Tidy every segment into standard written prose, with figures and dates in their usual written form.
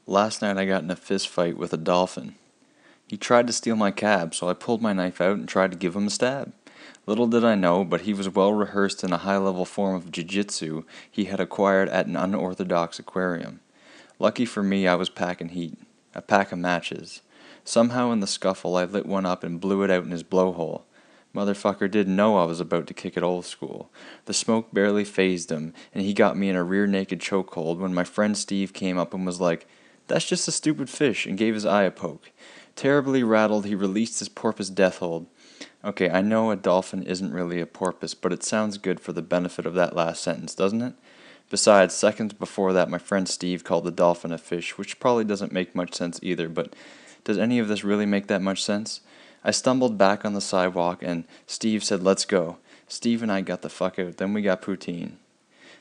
Last night I got in a fist fight with a dolphin. He tried to steal my cab, so I pulled my knife out and tried to give him a stab. Little did I know, but he was well rehearsed in a high-level form of jiu-jitsu he had acquired at an unorthodox aquarium. Lucky for me, I was packing heat, a pack of matches. Somehow in the scuffle, I lit one up and blew it out in his blowhole. Motherfucker didn't know I was about to kick it old school. The smoke barely fazed him, and he got me in a rear-naked chokehold when my friend Steve came up and was like, "That's just a stupid fish," and gave his eye a poke. Terribly rattled, he released his porpoise death hold. Okay, I know a dolphin isn't really a porpoise, but it sounds good for the benefit of that last sentence, doesn't it? Besides, seconds before that, my friend Steve called the dolphin a fish, which probably doesn't make much sense either, but does any of this really make that much sense? I stumbled back on the sidewalk, and Steve said, "Let's go." Steve and I got the fuck out, then we got poutine.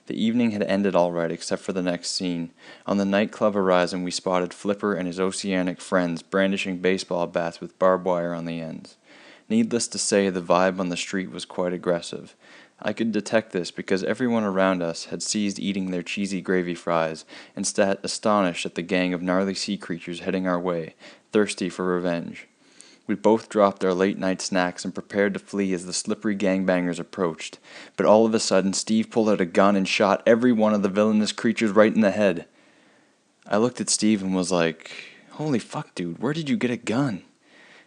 The evening had ended all right, except for the next scene. On the nightclub horizon, we spotted Flipper and his oceanic friends brandishing baseball bats with barbed wire on the ends. Needless to say, the vibe on the street was quite aggressive. I could detect this because everyone around us had ceased eating their cheesy gravy fries and sat astonished at the gang of gnarly sea creatures heading our way, thirsty for revenge. We both dropped our late-night snacks and prepared to flee as the slippery gangbangers approached. But all of a sudden, Steve pulled out a gun and shot every one of the villainous creatures right in the head. I looked at Steve and was like, "Holy fuck, dude, where did you get a gun?"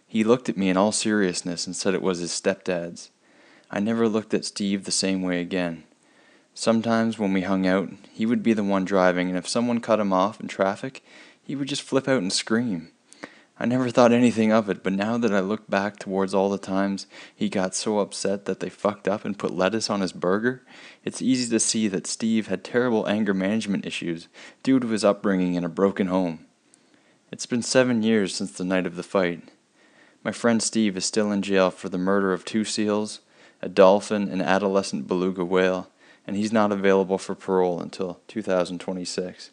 He looked at me in all seriousness and said it was his stepdad's. I never looked at Steve the same way again. Sometimes when we hung out, he would be the one driving, and if someone cut him off in traffic, he would just flip out and scream. I never thought anything of it, but now that I look back towards all the times he got so upset that they fucked up and put lettuce on his burger, it's easy to see that Steve had terrible anger management issues due to his upbringing in a broken home. It's been 7 years since the night of the fight. My friend Steve is still in jail for the murder of 2 seals, a dolphin, an adolescent beluga whale, and he's not available for parole until 2026.